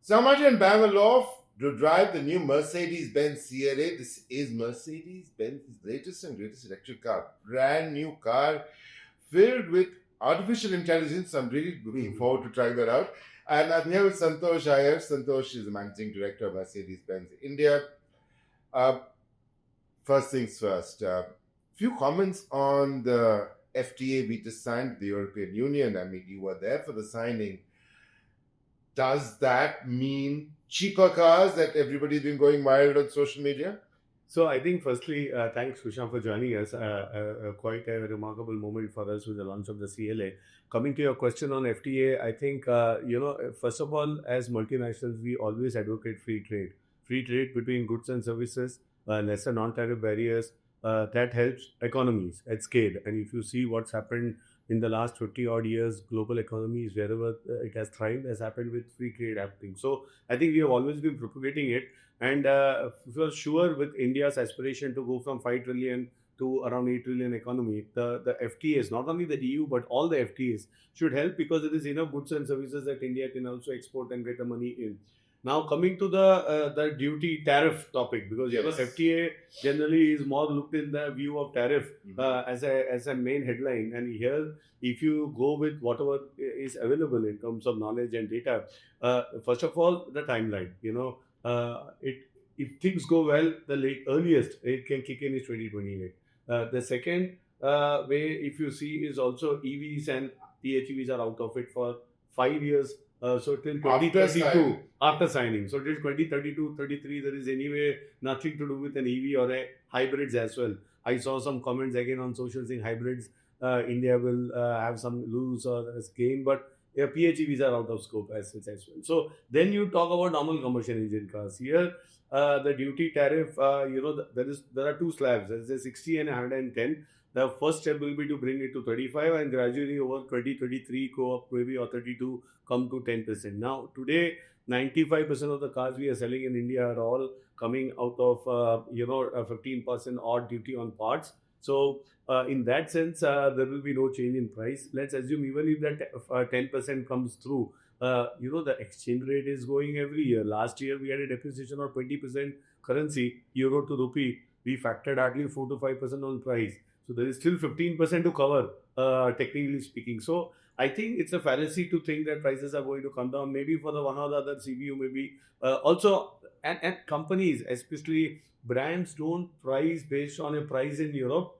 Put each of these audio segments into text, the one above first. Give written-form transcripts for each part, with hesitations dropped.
Somebody in Bangalore to drive the new Mercedes-Benz CLA. This is Mercedes-Benz's latest and greatest electric car. Brand new car filled with artificial intelligence. I'm really looking forward to trying that out. And I'm here with Santosh Iyer. Santosh is the managing director of Mercedes-Benz India. First things first, few comments on the FTA we just signed with the European Union. I mean, you were there for the signing. Does that mean cheaper cars that everybody's been going wild on social media? So I think firstly, thanks Kushan for joining us. Quite a remarkable moment for us with the launch of the CLA. Coming to your question on FTA, I think, first of all, as multinationals, we always advocate free trade. Free trade between goods and services, lesser non-tariff barriers, that helps economies at scale. And if you see what's happened in the last 50 odd years, global economies, wherever it has thrived, has happened with free trade happening. So I think we have always been propagating it. And for sure, with India's aspiration to go from 5 trillion to around 8 trillion economy, the FTAs, not only the EU, but all the FTAs should help because it is enough goods and services that India can also export and get the money in. Now coming to the duty tariff topic, because Yes. FTA generally is more looked in the view of tariff as a main headline, and here if you go with whatever is available in terms of knowledge and data, first of all the timeline, if things go well, the earliest it can kick in is 2028. The second way, if you see, is also EVs and PHEVs are out of it for 5 years. So till 2032 after signing. So till 2032, 33, there is anyway nothing to do with an EV or a hybrids as well. I saw some comments again on social saying hybrids, India will have some lose or gain, but PHEVs are out of scope as well. So then you talk about normal combustion engine cars. Here, the duty tariff, there are two slabs. There's a 60 and 110. The first step will be to bring it to 35 and gradually over 2033 go up maybe or 32 come to 10%. Now today 95% of the cars we are selling in India are all coming out of 15% odd duty on parts. So in that sense there will be no change in price. Let's assume even if that 10% comes through, the exchange rate is going every year. Last year we had a depreciation of 20% currency, euro to rupee. We factored hardly 4 to 5% on price. So there is still 15% to cover, technically speaking. So I think it's a fallacy to think that prices are going to come down. Maybe for the one or the other CBU, maybe also, and companies, especially brands, don't price based on a price in Europe,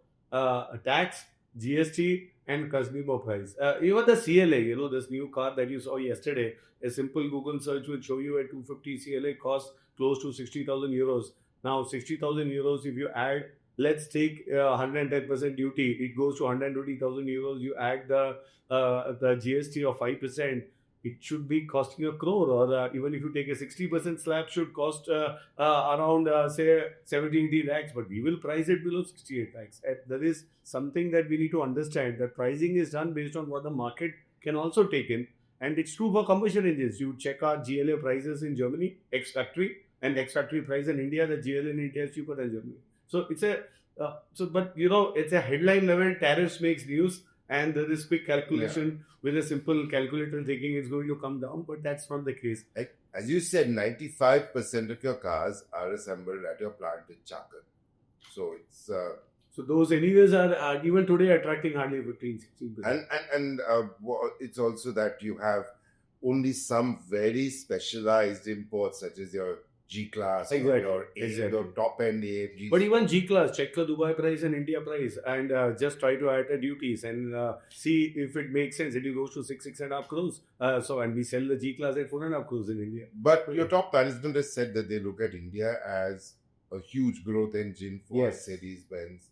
tax, GST, and consumer price. Even the CLA, this new car that you saw yesterday, a simple Google search will show you a 250 CLA cost close to 60,000 euros. Now, 60,000 euros, if you add, let's take 110% duty, it goes to 120,000 euros. You add the GST of 5%, it should be costing a crore, or even if you take a 60% slab, should cost around say 70-80 lakhs, but we will price it below 68 lakhs. There is something that we need to understand, that pricing is done based on what the market can also take in, and it's true for combustion engines. You check our GLA prices in Germany, ex-factory, and ex-factory price in India, the GLA in India is cheaper than Germany. So it's it's a headline level, tariffs makes news, and there is quick calculation with a simple calculator thinking it's going to come down, but that's not the case. As you said, 95% of your cars are assembled at your plant in Chakan. So it's so those anyways are even today attracting hardly 15-16%. And it's also that you have only some very specialized imports, such as your G-Class, exactly. Or top-end AMG. But even G-Class, check the Dubai price and India price, and just try to add the duties and see if it makes sense. It goes to 6.5 crores. And we sell the G-Class at 4.5 crores in India. But your top management has said that they look at India as a huge growth engine for Mercedes-Benz.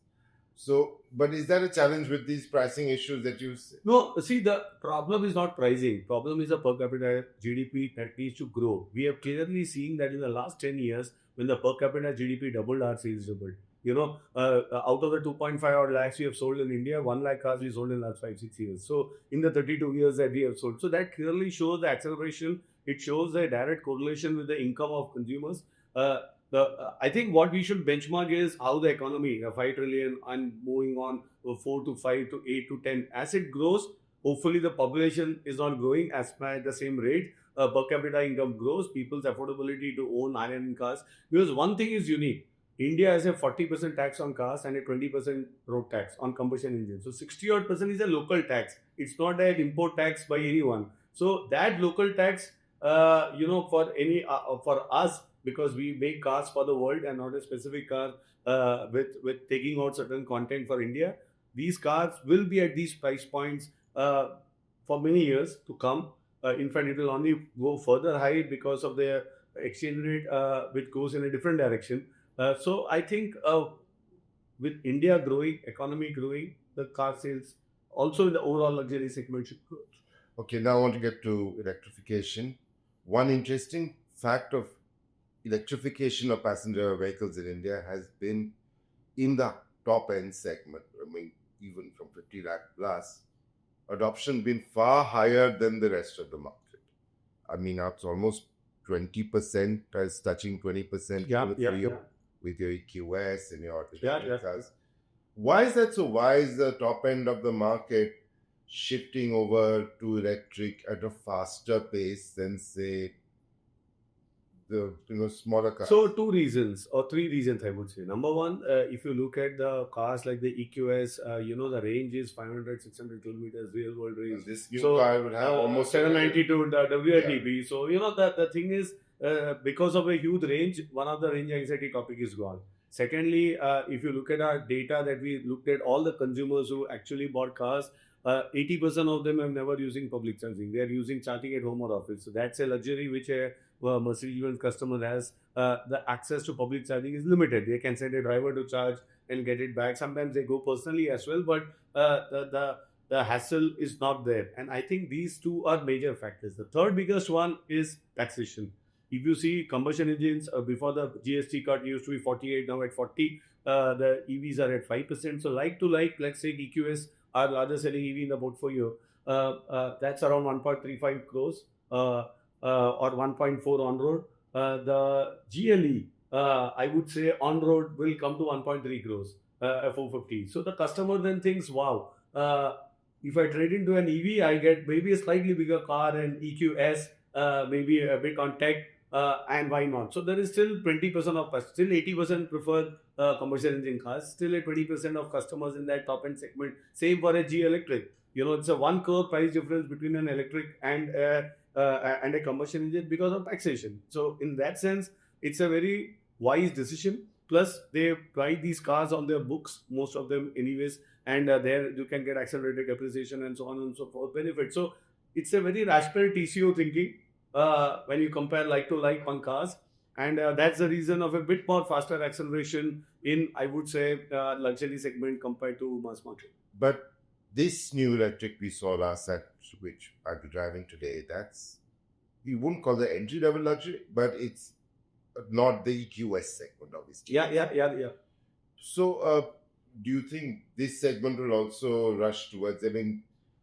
So, but is that a challenge with these pricing issues that you see? No, see, the problem is not pricing. Problem is the per capita GDP that needs to grow. We have clearly seen that in the last 10 years, when the per capita GDP doubled, our sales doubled. Out of the 2.5 odd lakhs we have sold in India, 1 lakh cars we sold in the last 5-6 years. So, in the 32 years that we have sold. So, that clearly shows the acceleration. It shows a direct correlation with the income of consumers. I think what we should benchmark is how the economy, 5 trillion and moving on 4 to 5 to 8 to 10. As it grows, hopefully the population is not growing as by the same rate. per capita income grows, people's affordability to own high-end cars. Because one thing is unique. India has a 40% tax on cars and a 20% road tax on combustion engines. So 60 odd percent is a local tax. It's not an import tax by anyone. So that local tax, for for us, because we make cars for the world and not a specific car with taking out certain content for India, these cars will be at these price points for many years to come. In fact, it will only go further high because of the exchange rate, which goes in a different direction. So I think with India growing, economy growing, the car sales also in the overall luxury segment should grow. Okay, now I want to get to electrification. One interesting fact of electrification of passenger vehicles in India has been in the top end segment. I mean, even from 50 lakh plus, adoption been far higher than the rest of the market. I mean, now it's almost 20%, is touching 20% with your EQS and your cars. Why is that so? Why is the top end of the market shifting over to electric at a faster pace than, say, the smaller cars? So two reasons or three reasons I would say. Number one, if you look at the cars like the EQS, the range is 500, 600 kilometers real world range. And this new car would have almost 792 WLTP. So the thing is, because of a huge range, one of the range anxiety topic is gone. Secondly, if you look at our data that we looked at all the consumers who actually bought cars, 80% of them have never using public charging. They are using charging at home or office. So that's a luxury which a Mercedes-Benz customer has. The access to public charging is limited. They can send a driver to charge and get it back. Sometimes they go personally as well, but the hassle is not there. And I think these two are major factors. The third biggest one is taxation. If you see combustion engines, before the GST cut used to be 48, now at 40. The EVs are at 5%. So like to like, let's say EQS, our largest selling EV in the portfolio, that's around 1.35 crores or 1.4 on road. The GLE, I would say on road will come to 1.3 crores, 450. So the customer then thinks, wow, if I trade into an EV, I get maybe a slightly bigger car and EQS, maybe a bit on tech. And why not? So there is still 20% of still 80% prefer combustion engine cars. Still a 20% of customers in that top end segment. Same for a G electric. It's a 1 crore price difference between an electric and a combustion engine because of taxation. So in that sense, it's a very wise decision. Plus, they buy these cars on their books, most of them anyways, and there you can get accelerated depreciation and so on and so forth benefit. So it's a very rational TCO thinking. When you compare like to like on cars, and that's the reason of a bit more faster acceleration in, I would say, luxury segment compared to mass market. But this new electric we saw last set, which I'll be driving today, that's, you wouldn't call the entry level luxury, but it's not the EQS segment, obviously. Yeah. So, do you think this segment will also rush towards,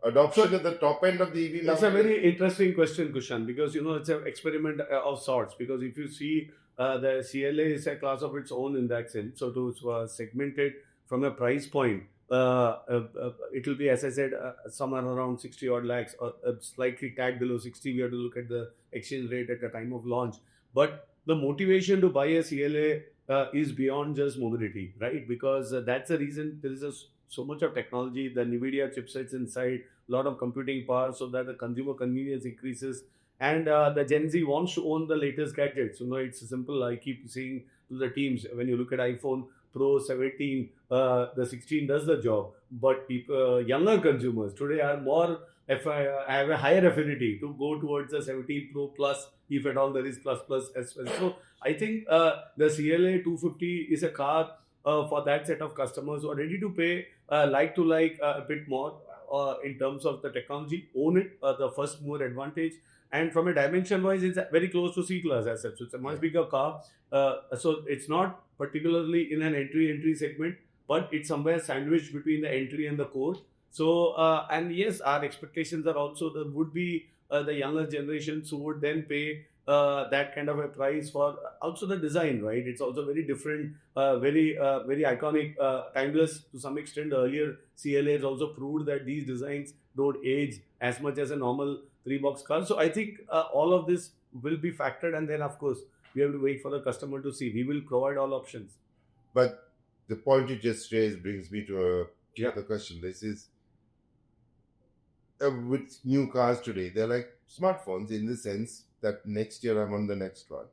adoption at the top end of the EV? That's a very interesting question, Kushan, because it's an experiment of sorts. Because if you see, the CLA is a class of its own in that sense. So to segment it from a price point, it will be, as I said, somewhere around 60 odd lakhs or slightly tagged below 60. We have to look at the exchange rate at the time of launch. But the motivation to buy a CLA is beyond just mobility, right? Because that's the reason there is so much of technology, the NVIDIA chipsets inside, a lot of computing power so that the consumer convenience increases. And the Gen Z wants to own the latest gadgets. It's simple. I keep saying to the teams, when you look at iPhone Pro 17, the 16 does the job. But people, younger consumers today are more, have a higher affinity to go towards the 17 Pro Plus, if at all there is plus as well. So I think the CLA 250 is a car for that set of customers who are ready to pay like to like a bit more in terms of the technology, own it, the first mover advantage. And from a dimension wise, it's very close to C-Class as such. So it's a much bigger car. So it's not particularly in an entry segment, but it's somewhere sandwiched between the entry and the core. So, and yes, our expectations are also there would be the younger generations who would then pay that kind of a price for also the design, right? It's also very different, very iconic, timeless to some extent. Earlier CLA has also proved that these designs don't age as much as a normal 3-box car. So I think all of this will be factored, and then of course we have to wait for the customer to see. We will provide all options. But the point you just raised brings me to Yeah. another question. This is with new cars today, they're like smartphones in the sense that next year I want the next one.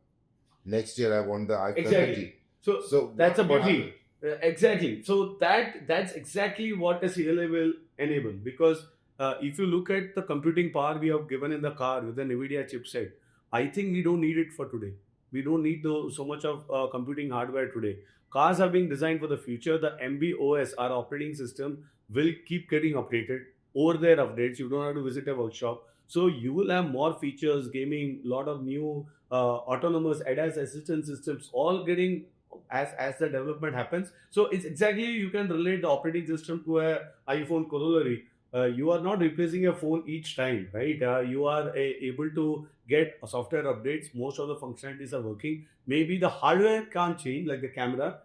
Next year I want the iPhone. Exactly. So that's a beauty. Exactly. So that's exactly what a CLA will enable, because if you look at the computing power we have given in the car with the NVIDIA chipset, I think we don't need it for today. We don't need so much of computing hardware today. Cars are being designed for the future. The MBOS, our operating system, will keep getting updated. Over there updates. You don't have to visit a workshop. So you will have more features, gaming, lot of new autonomous ADAS assistance systems, all getting as the development happens. So it's exactly, you can relate the operating system to a iPhone corollary. You are not replacing a phone each time, right? You are able to get software updates. Most of the functionalities are working. Maybe the hardware can't change, like the camera,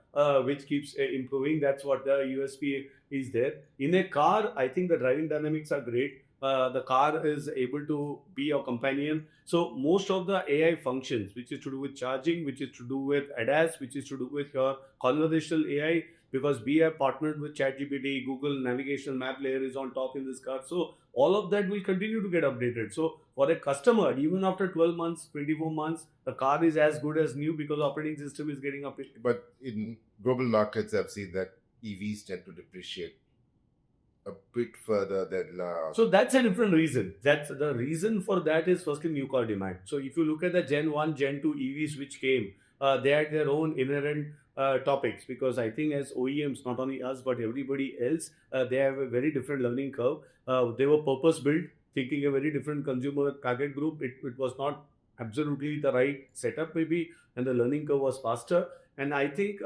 which keeps improving. That's what the USP is there. In a car, I think the driving dynamics are great. The car is able to be your companion. So most of the AI functions, which is to do with charging, which is to do with ADAS, which is to do with your conversational AI, because we have partnered with ChatGPT, Google navigation map layer is on top in this car. So all of that will continue to get updated. So for a customer, even after 12 months, 24 months, the car is as good as new because the operating system is getting updated. But in global markets, I've seen that EVs tend to depreciate a bit further than So that's a different reason. That's the reason for that is firstly new car demand. So if you look at the Gen 1, Gen 2 EVs which came, they had their own inherent topics, because I think as OEMs, not only us but everybody else, they have a very different learning curve. They were purpose built, thinking a very different consumer target group. It was not absolutely the right setup maybe, and the learning curve was faster. And I think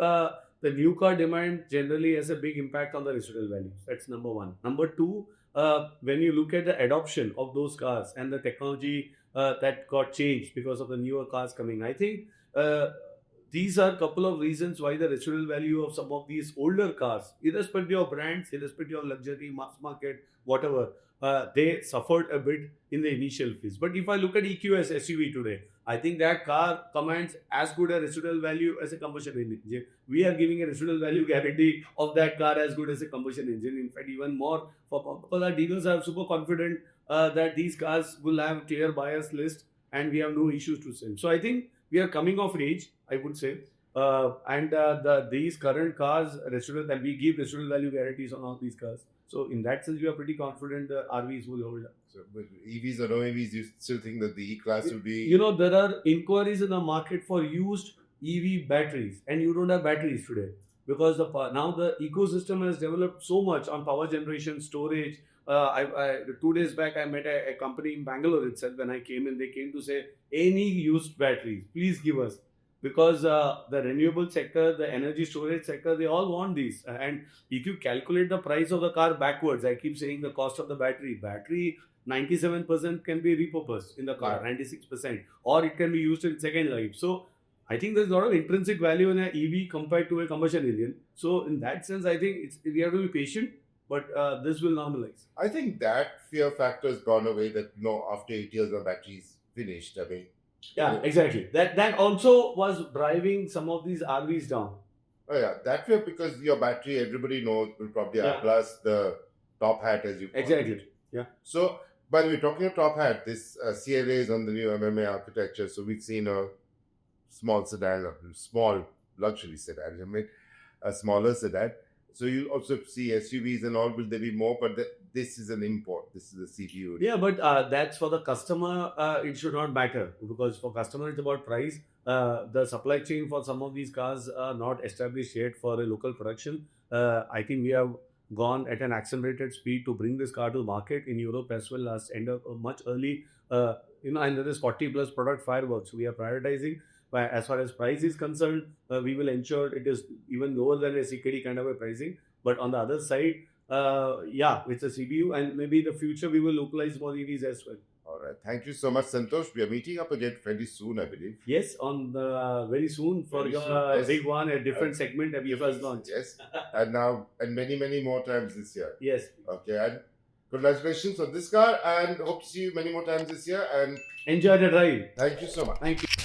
the new car demand generally has a big impact on the residual values. That's number one. Number two, when you look at the adoption of those cars and the technology that got changed because of the newer cars coming, I think these are a couple of reasons why the residual value of some of these older cars, irrespective of brands, irrespective of luxury, mass market, whatever, they suffered a bit in the initial phase. But if I look at EQS SUV today, I think that car commands as good a residual value as a combustion engine. We are giving a residual value guarantee of that car as good as a combustion engine. In fact, even more, because our dealers are super confident that these cars will have clear buyers list and we have no issues to sell. So I think we are coming of age, I would say. And these current cars, residual, and we give residual value guarantees on all these cars. So in that sense, we are pretty confident the RVs will hold up. So, but EVs or no EVs, you still think that the E-Class will be... You know, there are inquiries in the market for used EV batteries, and you don't have batteries today, because now the ecosystem has developed so much on power generation, storage. 2 days back, I met a company in Bangalore itself. When I came in, they came to say, any used batteries, please give us. Because the renewable sector, the energy storage sector, they all want these. And if you calculate the price of the car backwards, I keep saying the cost of the battery 97% can be repurposed in the car, 96%, or it can be used in second life. So I think there's a lot of intrinsic value in an EV compared to a combustion engine. So in that sense, I think we have to be patient, but this will normalize. I think that fear factor has gone away, that no, after 8 years the battery's finished. I mean, yeah, exactly. That also was driving some of these RVs down. Oh yeah, that way, because your battery, everybody knows, will probably have, plus the top hat, as you call exactly. it. Yeah. So, by the way, talking of top hat, this CLA is on the new MMA architecture. So we've seen a small sedan, a small luxury sedan, I mean, a smaller sedan. So you also see SUVs and all. Will there be more? But this is an import. This is a CPU. Yeah, but that's for the customer. It should not matter, because for customer it's about price. The supply chain for some of these cars are not established yet for a local production. I think we have gone at an accelerated speed to bring this car to market in Europe as well as much early. And there is 40 plus product fireworks. We are prioritizing. As far as price is concerned, we will ensure it is even lower than a CKD kind of a pricing. But on the other side, it's a CBU, and maybe in the future we will localize more EVs as well. All right. Thank you so much, Santosh. We are meeting up again very soon, I believe. Yes, on the very soon for Very your soon, yes. big one, a different segment that we first launched. Yes. And now, and many more times this year. Yes. Okay. And Congratulations on this car, and hope to see you many more times this year. And Enjoy the drive. thank you so much. Thank you.